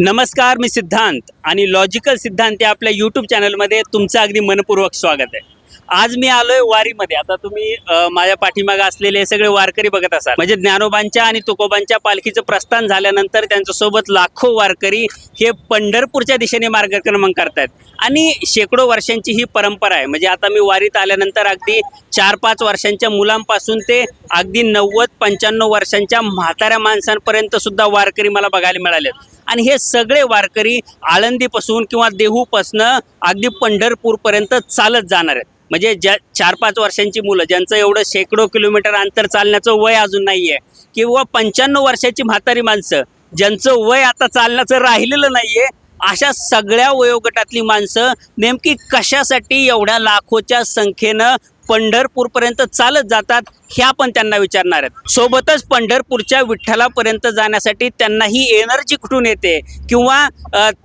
नमस्कार, मी सिद्धांत आणि लॉजिकल सिद्धांत या आपल्या यूट्यूब चॅनलमध्ये तुमचं अगदी मनपूर्वक स्वागत आहे. आज मी आलोय वारीमध्ये. आता तुम्ही माझ्या पाठीमागे असलेले हे सगळे वारकरी बघत असाल. म्हणजे ज्ञानोबांच्या आणि तुकोबांच्या पालखीचं प्रस्थान झाल्यानंतर त्यांच्यासोबत लाखो वारकरी हे पंढरपूरच्या दिशेने मार्गक्रमण करतायत आणि शेकडो वर्षांची ही परंपरा आहे. म्हणजे आता मी वारीत आल्यानंतर अगदी 4-5 वर्षांच्या मुलांपासून ते अगदी 90-95 वर्षांच्या म्हाताऱ्या माणसांपर्यंत सुद्धा वारकरी मला बघायला मिळालेत. आणि हे सगळे वारकरी आळंदीपासून किंवा देहूपासनं अगदी पंढरपूरपर्यंत चालत जाणार आहेत. म्हणजे ज्या 4-5 वर्षांची मुलं ज्यांचं एवढं शेकडो किलोमीटर अंतर चालण्याचं वय अजून नाही आहे, किंवा 95 वर्षाची म्हातारी माणसं ज्यांचं वय आता चालण्याचं राहिलेलं नाही आहे, अशा सगळ्या वयोगटातली माणसं नेमकी कशासाठी एवढ्या लाखोच्या संख्येनं पंढरपूरपर्यंत चालत जातात हे आपण त्यांना विचारणार आहेत. सोबतच पंढरपूरच्या विठ्ठलापर्यंत जाण्यासाठी त्यांना ही एनर्जी कुठून येते किंवा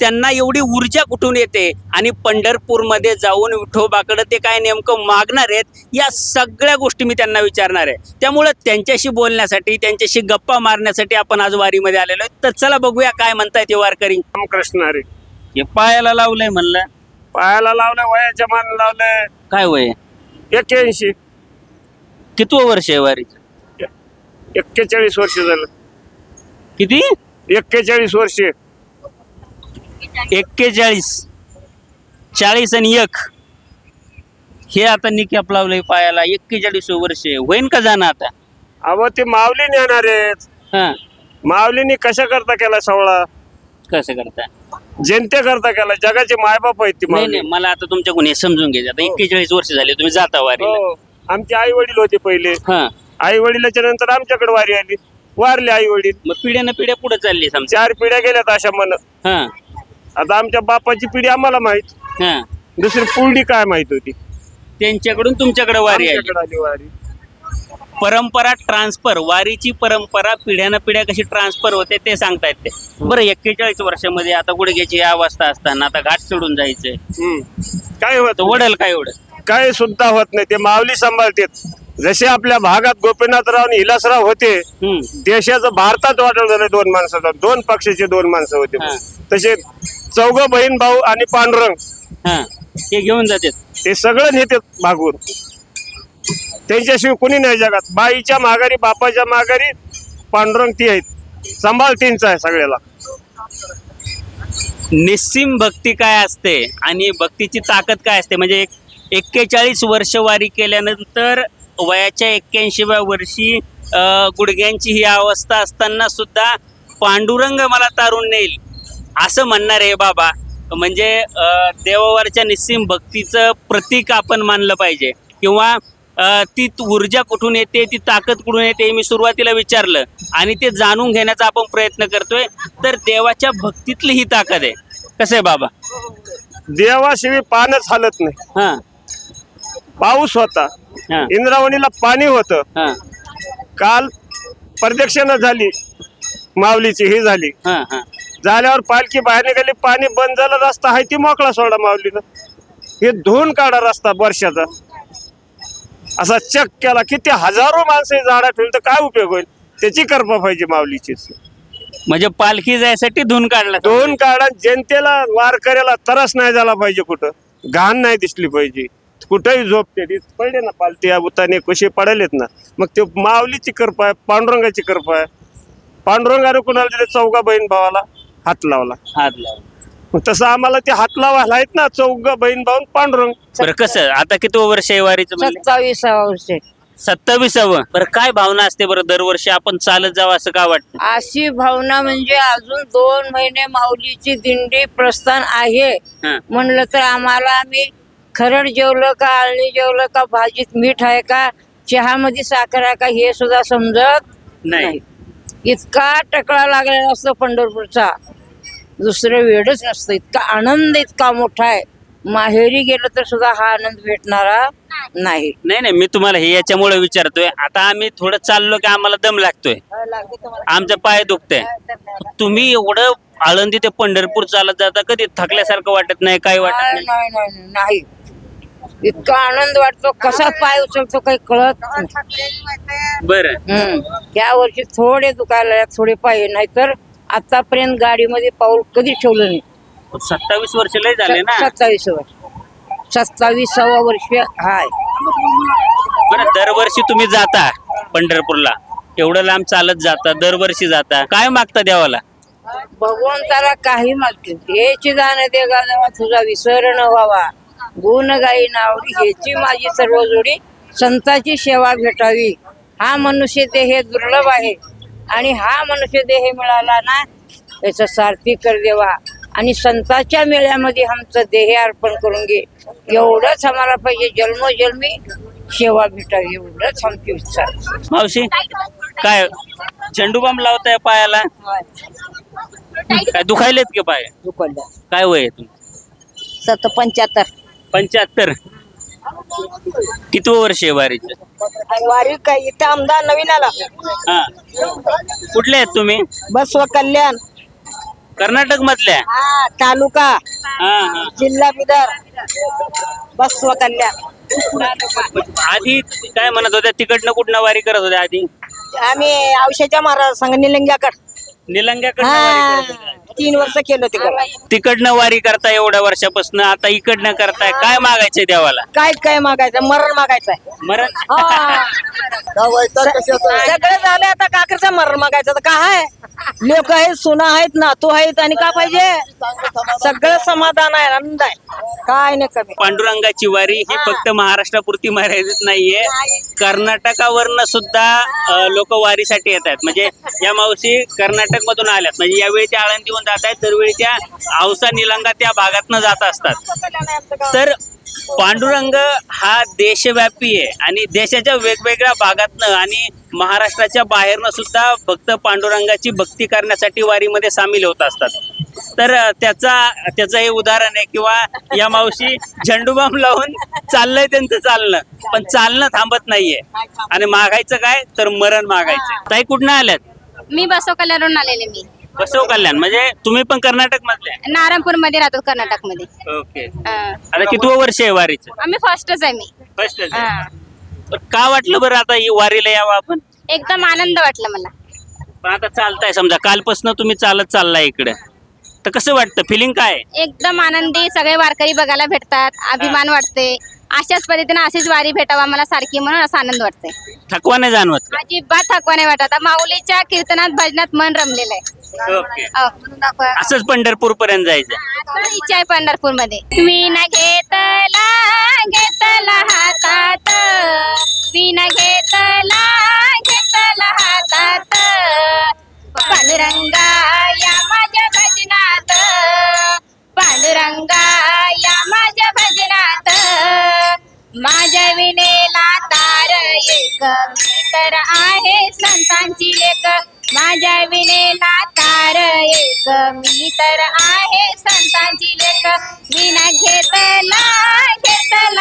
त्यांना एवढी ऊर्जा कुठून येते आणि पंढरपूरमध्ये जाऊन विठोबाकडे ते काय नेमकं मागणार आहेत, या सगळ्या गोष्टी मी त्यांना विचारणार आहे. त्यामुळं त्यांच्याशी बोलण्यासाठी, त्यांच्याशी गप्पा मारण्यासाठी आपण आज वारीमध्ये आलेलो आहे. तर चला बघूया काय म्हणतायत ते वारकरी. रामकृष्ण रे. हे पायाला लावलंय म्हणलं. पायाला लावलं, वयाच्या मान लावलंय. काय वय? 81. कितवं वर्ष आहे वारीचं? 41 वर्ष झालं. किती? 41 वर्ष. 41, 40 आणि 1 हे आता निकॅप लावलंय पायाला. 41 वर्ष होईन का जाणं आता? अहो ते माऊली नेणार आहेत. हा, माऊलीने कशा करता केला सोहळा? कसं करता? जनते करता केला. जगाचे मायबाप आहेत ती नाही माऊली. नाही, मला आता तुमच्याकडून हे समजून घ्यायचं. आता 41 वर्ष झाले तुम्ही जाता वारीला. हो, आमचे आई वडील होते पहिले. हा, आई वडिलाच्या नंतर आमच्याकडे वारी आली. वारले आई वडील. मग पिढ्यानं पिढ्या पुढे चालली समजा. 4 पिढ्या गेल्यात अशा मन. हा आता आमच्या बापाची पिढी आम्हाला माहित, हा, दुसरी पुढी काय माहित होती. त्यांच्याकडून तुमच्याकडे वारी आली. आमच्याकडे आली वारी. परंपरा ट्रान्सफर, वारीची परंपरा पिढ्यानं पिढ्या कशी ट्रान्सफर होते ते सांगतायत ते. बरं, 41 वर्षामध्ये आता गुडघ्याची अवस्था असताना आता घाट चढून जायचंय, काय होत? वडल काय एवढं? काय सुद्धा होत नाही. ते माऊली सांभाळतात. जसे आपल्या भागात गोपीनाथराव आणि हिलासराव होते, देशाचं भारतात वाटलं झालं 2 माणसाचं. 2 पक्षाचे 2 माणसं होते. हा. तसे 4 बहीण भाऊ आणि पांडुरंग हा, ते घेऊन जातात. ते सगळं नेतात भागून. त्यांच्याशिवाय कुणी नाही जगात. बाईच्या माघारी, बापाच्या माघारी पांडुरंग ती आहेत. सांभाळ तीनचा आहे सगळ्याला. निस्सीम भक्ती काय असते आणि भक्तीची ताकद काय असते? म्हणजे 41 वर्ष वारी केल्यानंतर वयाच्या 81व्या वर्षी गुडघ्यांची ही अवस्था असताना सुद्धा पांडुरंग मला तारून नेईल असं म्हणणार आहे बाबा. म्हणजे देवावरच्या निस्सीम भक्तीचं प्रतीक आपण मानलं पाहिजे. किंवा ती ऊर्जा कुठून येते, ती ताकद कुठून येते, मी सुरुवातीला विचारलं आणि ते जाणून घेण्याचा आपण प्रयत्न करतोय. तर देवाच्या भक्तीतली ही ताकद आहे. कसं आहे बाबा? देवाशिवाय पानच हालत नाही. हा, पाऊस होता, हा, इंद्रावणीला पाणी होतं. हा, काल प्रदक्षिणा झाली, माऊलीची ही झाली. हा, हा, झाल्यावर पालखी बाहेर निघाली, पाणी बंद झालं, रस्ता आहे ती मोकळा सोडा माऊलीनं. हे धुवून काढा रस्ता वर्षाचा. असा चक केला. किती हजारो माणसं झाडा ठेवली तर काय उपयोग होईल? त्याची कृपा पाहिजे माऊलीचीच. म्हणजे पालखी जायसाठी धुवून काढला. धुवून काढा. जनतेला, वारकऱ्याला त्रास नाही झाला पाहिजे, कुठं घाण नाही दिसली पाहिजे. कुठेही झोपते पडले ना पालती उताने कसे पडलेत ना. मग ते माऊलीची कृपा आहे, पांडुरंगाची कृपा आहे. पांडुरंगाने कुणाला दिले? 4 बहीण भावाला हात लावला. हात लावला. मग तसं आम्हाला ते हात लावायला आहेत ना, 4 बहीण भाऊ पांडुरंग. बरं, कसं आता किती वर्ष आहे वारीचं? 27 वर्ष. 27वं. बरं, काय भावना असते बरं दरवर्षी आपण चालत जावं असं का वाटतं? अशी भावना म्हणजे अजून 2 महिने माऊलीची दिंडी प्रस्थान आहे हा. म्हणलं तर आम्हाला, आम्ही खरड जेवलं का, आळणी जेवलं का, भाजीत मीठ आहे का, चहामध्ये साखर आहे का, हे सुद्धा समजत नाही. इतका टकळा लागलेला असतो पंढरपूरचा, दुसरं वेळच नसतं. इतका आनंद इतका मोठा आहे. माहेरी गेलं तर सुद्धा हा आनंद भेटणारा नाही. नाही नाही, मी तुम्हाला हे याच्यामुळे विचारतोय. आता आम्ही थोडं चाललो की आम्हाला दम लागतोय, आमचा पाय दुखतंय. तुम्ही एवढं आळंदी ते पंढरपूर चालत जाता, कधी थकल्यासारखं वाटत नाही? काय वाटत नाही? नाही. इतका आनंद वाटतो, कसा पाय उचलतो काही कळत नाही. बरं, या वर्षी थोडे दुखायला, थोडे पाय, नाहीतर आतापर्यंत गाडीमध्ये पाऊल कधी ठेवलं नाही. 27 वर्ष लय झाले ना. 27 वर्ष 27वा वर्ष हाय. बरं, दरवर्षी तुम्ही जाता पंढरपूरला, एवढं लांब चालत जाता, दरवर्षी जाता, काय मागता देवाला? भगवंताला काही मागते, हेची जाण दे गावा तुझा विसर न व्हावा, गुण गाई नावडी हेची माझी सर्व जोडी, संताची सेवा भेटावी. हा मनुष्य देह हे दुर्लभ आहे आणि हा मनुष्य देह मिळाला ना याचा सारथी कर देवा, आणि संतांच्या मेळ्यामध्ये आमचं देह अर्पण करून घे. एवढंच आम्हाला पाहिजे, जन्मोजन्मी सेवा भेटावी, एवढंच आमची इच्छा. मावशी, काय झेंडूबाम लावताय पायाला? काय दुखायलेत की पाय? काय वय आहे तुमचं? 75. 75. कितवं वर्ष आहे वारीचं? वारी काय इथं आमदार नवीन आला, हा, कुठले आहेत तुम्ही? बसव कल्याण, कर्नाटक मधल्या? तालुका हा हा. जिल्हा बिदर, बसव कल्याण. आधी काय म्हणत होत्या, तिकडनं कुठनं वारी करत होत्या आधी? आम्ही औषधाच्या महाराज संघ निलंग्याकड निलंग्याकडनं वारी करत होत्या. 3 वर्ष केलं तिकडं. तिकडनं वारी करताय एवढ्या वर्षापासून, आता इकडनं करताय, काय मागायचंय देवाला? काय मागायचं, मरण मागायचंय. मरण? सगळं झालं, आता काकरचं मरण मागायचं तर काय? लोक आहेत, सुना आहेत, नातू आहेत, आणि का पाहिजे? सगळं समाधान आहे, आनंद आहे, काय नाही कमी. पांडुरंगाची वारी ही फक्त महाराष्ट्रापुरती मर्यादित नाहीये, कर्नाटकावरनं सुद्धा लोक वारीसाठी येत आहेत. म्हणजे या मावशी कर्नाटक मधून आल्यात, म्हणजे यावेळी त्या आळंदीहून जात आहेत, दरवेळी त्या औसा निलंगा त्या भागातनं जात असतात. तर पांडुरंग हा देशव्यापी आहे आणि देशाच्या वेगवेगळ्या भागातनं आणि महाराष्ट्राच्या बाहेरनं सुद्धा भक्त पांडुरंगाची भक्ती करण्यासाठी वारीमध्ये सामील होत असतात. तर त्याचं हे उदाहरण आहे. किंवा या मावशी झेंडूबाम लावून चाललंय त्यांचं चालणं, पण चालणं थांबत नाहीये. आणि मागायचं काय, तर मरण मागायचं. ताई कुठनं आल्यात? मी बसव कल्याणवरून आलेले. मी बसव कल्याण, म्हणजे तुम्ही पण कर्नाटक मधले? नारायणपूर मध्ये राहतो, कर्नाटक मध्ये. ओके. आता कितवं वर्ष आहे वारीचं? आम्ही फर्स्टच आहे. मी फर्स्ट. का वाटलं बरं आता ही वारीला यावं आपण? एकदम आनंद वाटला मला. पण आता चालताय, समजा कालपासून तुम्ही चालत चाललाय इकडे, तर कसं वाटतं, फिलिंग काय? एकदम आनंदी, सगळे वारकरी बघायला भेटतात, अभिमान वाटते. अशाच पद्धतीने अशीच वारी भेटावा मला सारखी, म्हणून असा आनंद वाटतोय. थकवा नाही जाणवत का? अजिबात थकवा नाही वाटत. आता माऊलीच्या कीर्तनात भजनात मन रमलेलं आहे. ओके. असंच पंढरपूर पर्यंत जायचं? असं इच्छा आहे पंढरपूर मध्ये. मी न घेतला हातात, मी न घेतला हातात, पांडुरंगा या माझ्या भजनात, पांडुरंगा या माझ्या भजनात, माझ्या विनेला तार एक, मी तर आहे संतांची लेक, माझ्या विनेला तार एक, मी तर आहे संतांची लेक, विना घेतला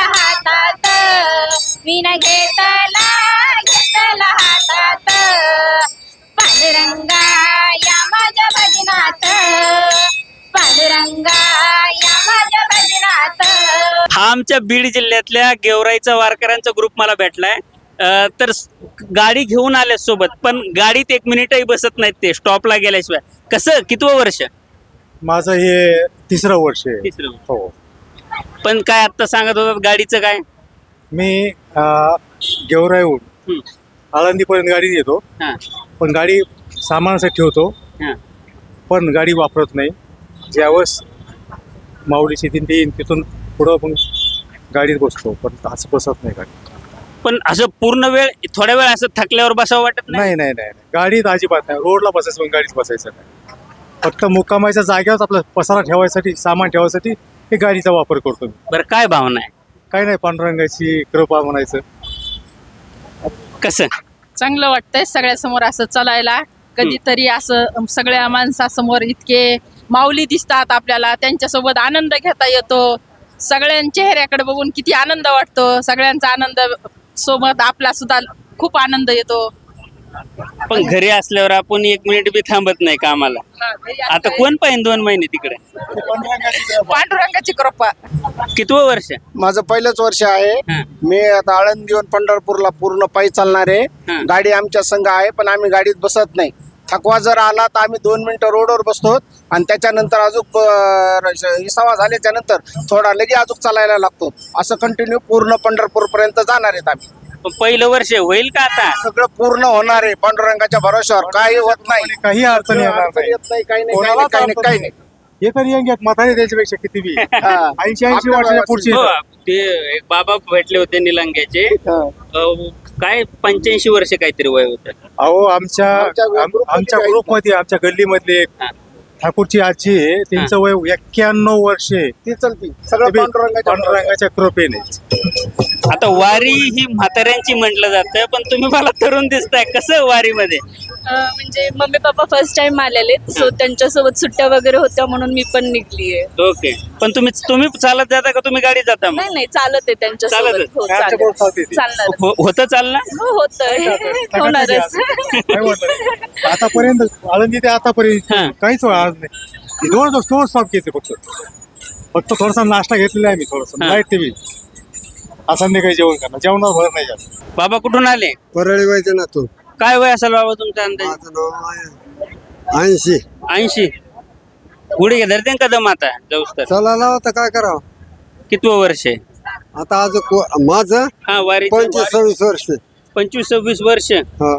हातात, विना घेतला हातात, पांडुरंगा या माझ्या भजनात, पांडुरंगा या माझ्या भजनात. हा आमच्या बीड जिल्ह्यातल्या गेवराईचा वारकऱ्यांचा ग्रुप मला भेटलाय. तर गाडी घेऊन आल्या सोबत, पण गाडीत 1 मिनिटही बसत नाहीत ते स्टॉपला गेल्याशिवाय. कसं, कितवं वर्ष? माझं हे 3रं वर्ष आहे. 3रं. हो. पण काय आता सांगत होतात गाडीचं काय? मी गेवराईहून आळंदीपर्यंत गाडी येतो, हा पण गाडी सामानासाठी ठेवतो, हा. पण गाडी वापरत नाही. ज्यावेळेस माऊलीची दिन येईन तिथून पुढं मग गाडीत बसतो, पण असं बसत नाही गाडी. पण असं पूर्ण वेळ, थोड्या वेळ असं थकल्यावर बसावं वाटत नाही? नाही गाडीत अजिबात नाही. रोडला बसायचं, पण गाडीत बसायचं नाही. फक्त मुक्कामाच्या जागेवर आपला पसारा ठेवायसाठी, सामान ठेवायसाठी हे गाडीचा वापर करतो मी. बरं, काय भावना आहे? काही नाही, पांडुरंगाची कृपा म्हणायचं. कसं चांगलं वाटतंय सगळ्यासमोर असं चालायला. कधीतरी असं सगळ्या माणसासमोर इतके माऊली दिसतात आपल्याला, त्यांच्यासोबत आनंद घेता येतो. सगळ्यांच्या चेहऱ्याकडे बघून किती आनंद वाटतो. सगळ्यांचा आनंद सोबत आपला सुद्धा खूप आनंद येतो. पण घरी असल्यावर आपण 1 मिनिट बी थांबत नाही कामाला. आता कोण पाहिजे 2 महिने तिकडे? पांडुरंगाची कृपा. कितवं वर्ष? माझं पहिलंच वर्ष आहे. हा. मी आता आळंदीहून पंढरपूरला पूर्ण पायी चालणार आहे. हा. गाडी आमच्या संघ आहे, पण आम्ही गाडीत बसत नाही. थकवा जर आला तर आम्ही 2 मिनिटं रोडवर बसतो आणि त्याच्यानंतर अजून विसावा झाल्याच्या नंतर थोडा लगे अजून चालायला लागतो. असं कंटिन्यू पूर्ण पंढरपूर पर्यंत जाणार आहेत आम्ही. पण पहिलं वर्ष होईल का आता? सगळं पूर्ण होणार आहे पांडुरंगाच्या भरोश्यावर. काही होत नाही, काही अडचण येणार अडचण नाही. येत नाही, काही नाही, काही कोणाला नाही, काही नाही, काही नाही. हे तरी यंग आहेत, म्हातारे त्याच्यापेक्षा किती बी 80 आपल्या वर्षाच्या पुढची हो, ते एक बाबा भेटले होते निलंग्याचे. काय 85 वर्ष काहीतरी वय होतं. अहो आमच्या आमच्या ग्रुपमध्ये आमच्या गल्लीमधले एक हा. ठाकूरची आजी आहे, त्यांचं वय 91 वर्ष आहे. ती चलती सगळं पांडुरंगाच्या कृपेने. आता वारी ही म्हाताऱ्यांची म्हटलं जातं, पण तुम्ही मला तरुण दिसताय. कसं वारीमध्ये? म्हणजे मम्मी पप्पा फर्स्ट टाइम आलेले, सो त्यांच्यासोबत सुट्ट्या वगैरे होत्या म्हणून मी पण निघलीये. ओके. पण तुम्ही चालत जाता का तुम्ही गाडी जाता? मग नाही चालत आहे त्यांच्यासोबत. चालत? हो, कारच्या चालेल. बोट चालते ती. चालणार. होतं चालणं? हो होतंय होणारच. काय होतं? आतापर्यंत आळंदी ते आतापर्यंत हा. काहीच आज नाही. दोन स्टॉप घेते फक्त थोडासा नाश्ता घेतलेला आहे मी, थोडस हा. Light TV. संध्याकाळी जेवण करणार, जेवणावर भर नाही जास्त. बाबा कुठून आले? परळी वैजनाथून. काय वय असेल बाबा तुमच्या अंदाज? माझं नाव आहे 80. 80. गुढी धरते का दम आता जाऊस तर? चला होता काय करावं कितवं वर्ष आहे आता? आज माझं हा वारी? 25-26 वर्ष. 25-26 वर्ष. हा.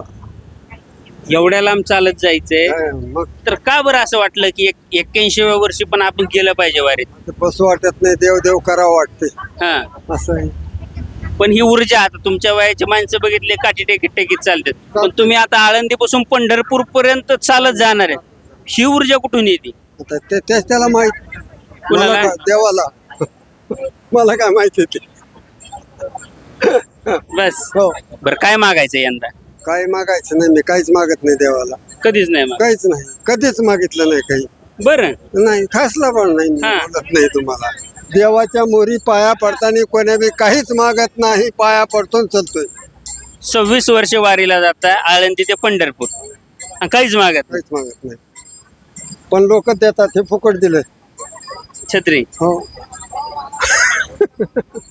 एवढ्या लांब चालत जायचंय, मग तर का बरं असं वाटलं की 81व्या वर्षी पण आपण गेलं पाहिजे वारीत? ते बसू वाटत नाही, देव देव करावं वाटते हा. असं आहे. पण ही ऊर्जा आता तुमच्या वयाची माणसं बघितले काठी टेकीत चालतात, पण तुम्ही आता आळंदीपासून पंढरपूर पर्यंत चालत जाणार आहे. ही ऊर्जा कुठून येते? आता तेच त्याला माहित. कुणाला? मला देवाला मला काय माहिती ते. बस. हो. बरं, काय मागायचं यंदा? काही मागायचं नाही, मी काहीच मागत नाही देवाला. कधीच नाही माग. काहीच नाही, कधीच मागितलं नाही काही. बरं. नाही, खासला पण नाही, मी हा. बोलत नाही तुम्हाला. देवाच्या मोरी पाया पडताना कोणी बी काहीच मागत नाही, पाया पडतो चलतोय. 26 वर्ष वारीला जाता आळंदी ते पंढरपूर आणि काहीच मागत नाही. काहीच मागत नाही, पण लोक देतात, हे फुकट दिले. छत्री हो.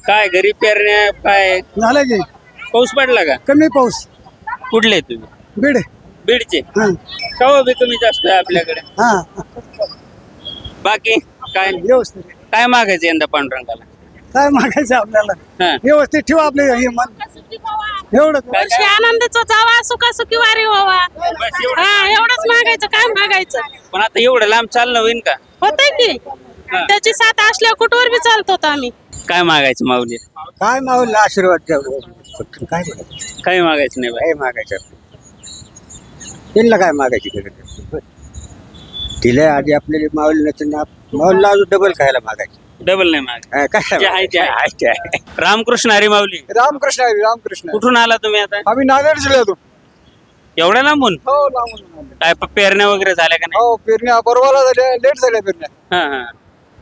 काय घरी पेरण्या काय? झालं की पाऊस पडला का? कमी पाऊस. कुठले तुम्ही? बीड. बीडचे? हा. कवा बी कमी जास्त आहे आपल्याकडे. हा. बाकी काय व्यवस्थित. काय मागायचं यंदा पांडुरंगाला? काय मागायचं आपल्याला? हा. व्यवस्थित ठेवा आपले हे मन. एवढं काय काय? आनंदाचा जावा, सुखासुखी वारी व्हावा. बस एवढं. हा, एवढंच मागायचं. काय मागायचं? पण आता एवढं लांब चालणं होईल का? होतंय की हा. त्याची साथ असल्यावर कुठवर बी चालतो आम्ही. काय मागायचं माऊली? काय मावलं आशीर्वाद द्या. काय मागायचं? काही मागायचं नाही बाई. काय मागायचं? त्यांना काय मागायची? तिला आधी आपल्याला मावली नसेल ना, मावलीला अजून डबल खायला मागायची. डबल नाही माग. काय जे आहे ते आहे. रामकृष्ण हरी माऊली. रामकृष्ण हरी, रामकृष्ण. कुठून आला तुम्ही आता? आम्ही नांदेड जिल्ह्यातून. एवढ्या लांबून? हो, लांबून. काय पेरण्या वगैरे झाल्या का नाही? हो, पेरण्या परवाला झाल्या, लेट झाल्या पेरण्या. हा हा.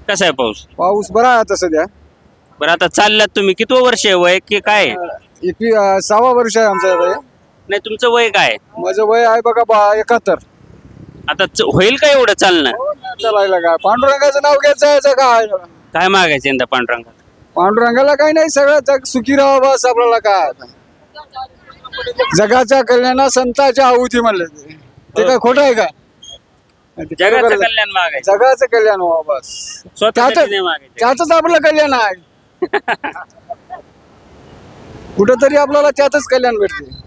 कसा आहे पाऊस? पाऊस बरा आहे आता सध्या. बरं, आता चालल्यात तुम्ही. कितवं वर्ष आहे वय की काय? 6वा वर्ष आहे आमचं वय. नाही, तुमचं वय काय? माझं वय आहे बघा 71. आता होईल का एवढं चालणं? चालायला काय पांडुरंगाचं नाव घेत जायचं काय? काय मागायचं यंदा पांडुरंगाला? पांडुरंगाला काही नाही, सगळं जग सुखी राहावं बस आपल्याला. काय जगाच्या कल्याणा संताच्या आहुती म्हणले ते काय खोटं आहे का? जगाचं कल्याण मागायचं, जगाचं कल्याण व्हावं बस. स्वतःसाठी नाही मागायचं. त्यातच आपलं कल्याण आहे. कुठंतरी आपल्याला त्यातच कल्याण भेटते.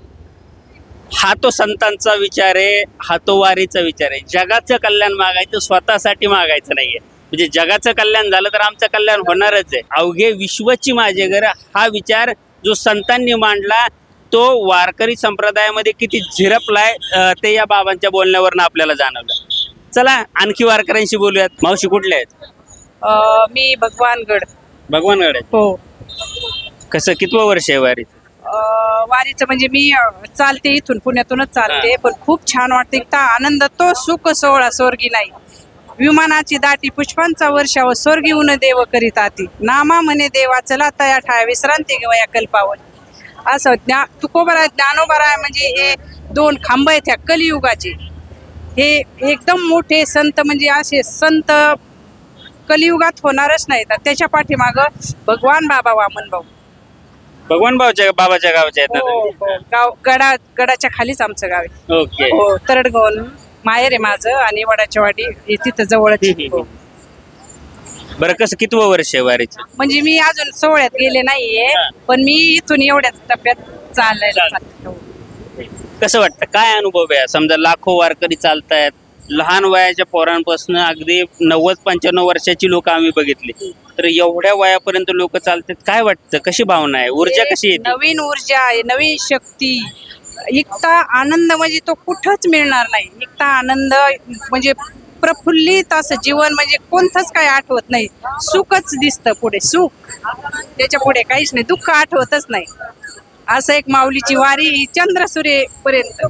हा तो संतांचा विचार आहे, हा तो वारीचा विचार आहे. जगाचं कल्याण मागायचं, स्वतःसाठी मागायचं नाहीये. म्हणजे जगाचं कल्याण झालं तर आमचं कल्याण होणारच आहे. अवघे विश्वची माझे घर हा विचार जो संतांनी मांडला तो वारकरी संप्रदायामध्ये किती झिरपलाय ते या बाबांच्या बोलण्यावरनं आपल्याला जाणवलं. चला आणखी वारकऱ्यांशी बोलूयात. मावशी कुठल्या आहेत? मी भगवानगड. भगवानगड आहेत. हो. कसं कितवं वर्ष आहे वारीत? वारीचं म्हणजे मी चालते, इथून पुण्यातूनच चालते, पण खूप छान वाटते. इतका आनंद तो सुख सोहळा स्वर्गी नाही. विमानाची दाटी पुष्पांचा वर्षाव स्वर्गी उन देव करीत आती. नामा म्हणे देवा चला तया ठाया विश्रांती घेऊया कल्पावर. असं तुकोबरा ज्ञानोबरा म्हणजे हे 2 खांब आहेत ह्या कलियुगाचे. हे एकदम मोठे संत, म्हणजे असे संत कलियुगात होणारच नाहीत. त्याच्या पाठीमागं भगवान बाबा वामन भाऊ भगवान बाबाच्या गावच्या आहेत ना तुम्ही? गाव गडाच्या खालीच आमचं गाव आहे. ओके हो तरडगाव माहेर आहे माझं आणि वडाच्या वाडी हे तिथं जवळच आहे. हो. बरं कसं कितवं वर्ष आहे वारीचं? म्हणजे मी अजून सोहळ्यात गेले नाहीये पण मी इथून एवढ्याच टप्प्यात चाललाय. हो. कसं वाटतं काय अनुभव आहे? समजा लाखो वारकरी चालतायत, लहान वयाच्या पोरांपासून अगदी 90-95 वर्षाची लोक आम्ही बघितली, तर एवढ्या वयापर्यंत लोक चालतात. काय वाटतं, कशी भावना आहे, ऊर्जा कशी येते? नवीन ऊर्जा आहे, नवीन शक्ती, इतका आनंद म्हणजे तो कुठंच मिळणार नाही. इतका आनंद म्हणजे प्रफुल्लित असं जीवन म्हणजे कोणतंच काही आठवत नाही. सुखच दिसतं पुढे, सुख, त्याच्या पुढे काहीच नाही, दुःख आठवतच नाही. असं एक माऊलीची वारी चंद्रसूर्यपर्यंत.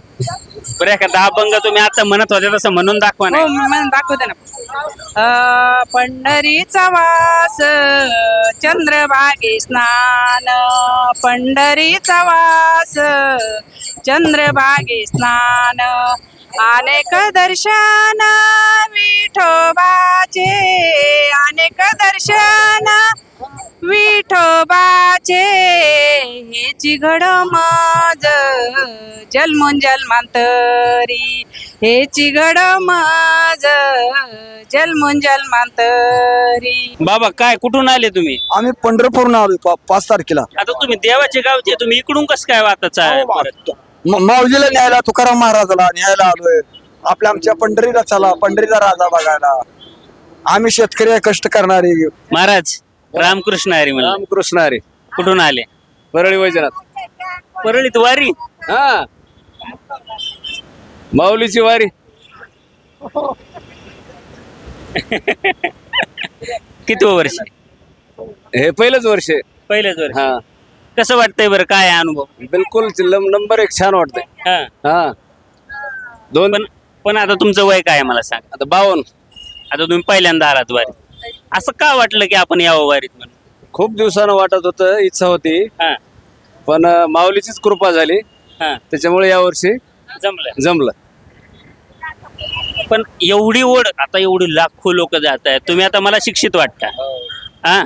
बरं एखादा अभंग तुम्ही आता म्हणत होते तसं म्हणून दाखवा ना. हो म्हणून दाखवते ना. पंढरीचा वास चंद्रभागे स्नान, पंढरीचा वास चंद्रभागे स्नान, अनेक दर्शन विठोबाचे, अनेक दर्शन विठोबाचे, हेची घड माझ जन्मोजन्मांतरी, हेची घड माझ जन्मोजन्मांतरी. बाबा काय कुठून आले तुम्ही? आम्ही पंढरपूरहून आलो 5 तारखेला. आता तुम्ही देवाचे गावचे, तुम्ही इकडून कसं काय वाहता? माऊलीला न्यायला, तुकाराम महाराजाला न्यायला आलोय. आमच्या पंढरीला चला, पंढरीला राजा बघायला. आम्ही शेतकरी आहे, कष्ट करणारे. महाराज रामकृष्ण हरी म्हणलं. रामकृष्ण हरी. कुठून आले? परळी वैजनाथ. परळीत वारी? हा, माऊलीची वारी. किती वर्ष? हे पहिलंच वर्ष आहे. पहिलेच वर्ष. हा, कसं वाटतंय बरं, काय अनुभव? बिलकुल नंबर 1 छान वाटतंय. हा. हा, पण आता तुमचं वय काय आहे मला सांग. आता 52. आता तुम्ही पहिल्यांदा आलात वारीत, असं का वाटलं की आपण यावं वारीत म्हणून? खूप दिवसानं वाटत होतं, इच्छा होती, हा पण माऊलीचीच कृपा झाली, हा त्याच्यामुळे यावर्षी जमलं. पण एवढी ओढ, आता एवढी लाखो लोक जात आहेत, तुम्ही आता मला शिक्षित वाटता, हा,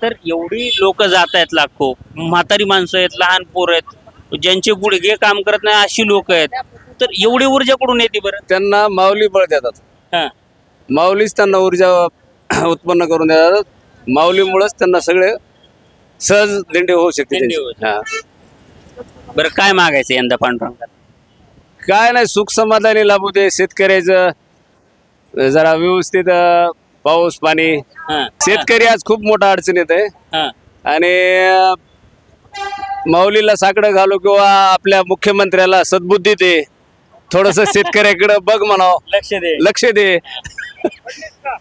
तर एवढी लोक जात आहेत, लाखो म्हातारी माणसं आहेत, लहान पोरं आहेत, ज्यांचे गुडघे काम करत नाही अशी लोक आहेत, तर एवढी ऊर्जा कुठून येते बरं? त्यांना माऊली बळ देतात. हा माऊलीच त्यांना ऊर्जा उत्पन्न करून देतात. माऊलीमुळेच त्यांना सगळे सहज दिंडी होऊ शकते दिंडी त्यांची. हा. बरं काय मागायचं यंदा पांडुरंगात? काय नाही, सुख समाधानी लाभू दे. शेतकऱ्याचं जरा व्यवस्थित पाऊस पाणी. हा शेतकरी आज खूप मोठा अडचणीत आहे हा आणि माऊलीला साकडं घालू किंवा आपल्या मुख्यमंत्र्याला सद्बुद्धी दे, थोडस शेतकऱ्याकडे बघ म्हणावं, लक्ष दे.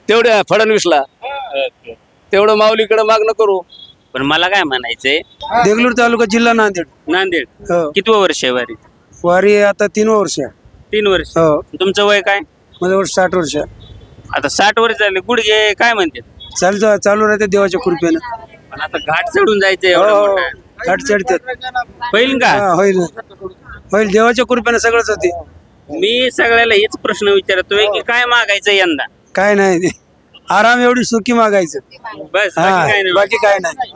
तेवढ्या फडणवीसला ओके. तेवढं माऊलीकडे मागणं करू. पण मला काय म्हणायचंय, देगलूर तालुका जिल्हा नांदेड. नांदेड हो. कितवं वर्ष आहे वारी? वारी आता 3 वर्ष. 3 वर्ष. हो, तुमचं वय काय? माझं वर्ष 60 वर्ष. आता 60 वर्ष झाले, गुडघे काय म्हणते? चालू राहते देवाच्या कृपेनं. पण आता घाट चढून जायचं एवढं हो, मोठं. घाट चढतात. होईल का? होईल होईल, देवाच्या कृपेनं सगळंच होते. मी सगळ्याला हेच प्रश्न विचारतोय की काय मागायचं यंदा? काय नाही, आराम एवढी सुखी मागायचं. बस हा, बाकी काय नाही. बाकी काय नाही.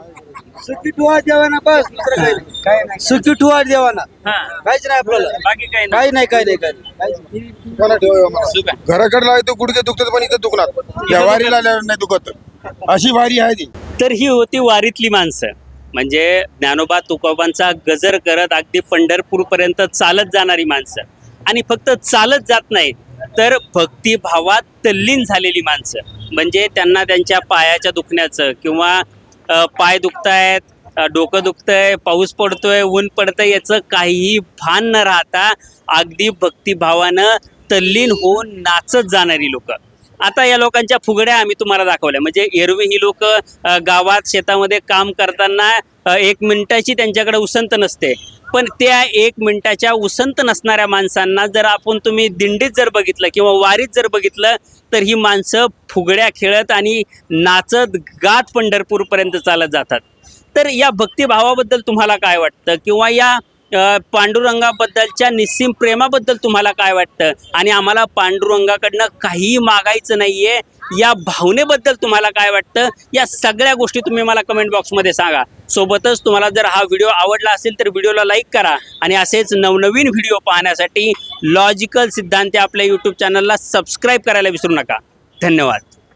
सुखी ठुवा देवाना, बस काय नाही. सुखी ठुवा देवाना, हा, काहीच नाही आपल्याला. बाकी काय नाही. काही नाही, काय नाही, काय सुख आहे. घराकडे लावतो गुडघे दुखतात पण इथं दुखणार, या वारीला आल्यावर नाही दुखत. अशी वारी आहे ती. तर ही होती वारीतली माणसं, म्हणजे ज्ञानोबा तुकोबांचा गजर करत अगदी पंढरपूरपर्यंत चालत जाणारी माणसं, आणि फक्त चालत जात नाही तर भक्तिभावात तल्लीन झालेली माणसं. म्हणजे त्यांना त्यांच्या पायाच्या दुखण्याचं किंवा पाय दुखतायत, डोकं दुखतंय, पाऊस पडतोय, ऊन पडतंय, याचं काहीही भान न राहता अगदी भक्तिभावानं तल्लीन होऊन नाचत जाणारी लोक. आता या लोकांच्या फुगड्या आम्ही तुम्हाला दाखवल्या. म्हणजे एरवी ही लोक गावात शेतामध्ये काम करताना 1 मिनिटाची त्यांच्याकडे उसंत नसते, पण त्या 1 मिनिटाच्या उसंत नसणाऱ्या माणसांना जर तुम्ही दिंडीत जर बघितलं किंवा वारीत जर बघितलं तर ही माणसं फुगड्या खेळत आणि नाचत गात पंढरपूरपर्यंत चालत जातात. तर या भक्तिभावाबद्दल तुम्हाला काय वाटतं, किंवा या पांडुरंगाबद्दलच्या निस्सीम प्रेमाबद्दल तुम्हाला काय वाटतं? आणि आम्हाला पांडुरंगाकडनं काहीही मागायचं नाहीये या भावनेबद्दल तुम्हाला काय वाटतं? या सगळ्या गोष्टी तुम्ही मला कमेंट बॉक्समध्ये सांगा. सोबतच तुम्हाला जर हा व्हिडिओ आवडला असेल तर व्हिडिओला लाईक करा आणि असेच नवनवीन व्हिडिओ पाहण्यासाठी लॉजिकल सिद्धांत आपल्या यूट्यूब चॅनलला सबस्क्राईब करायला विसरू नका. धन्यवाद.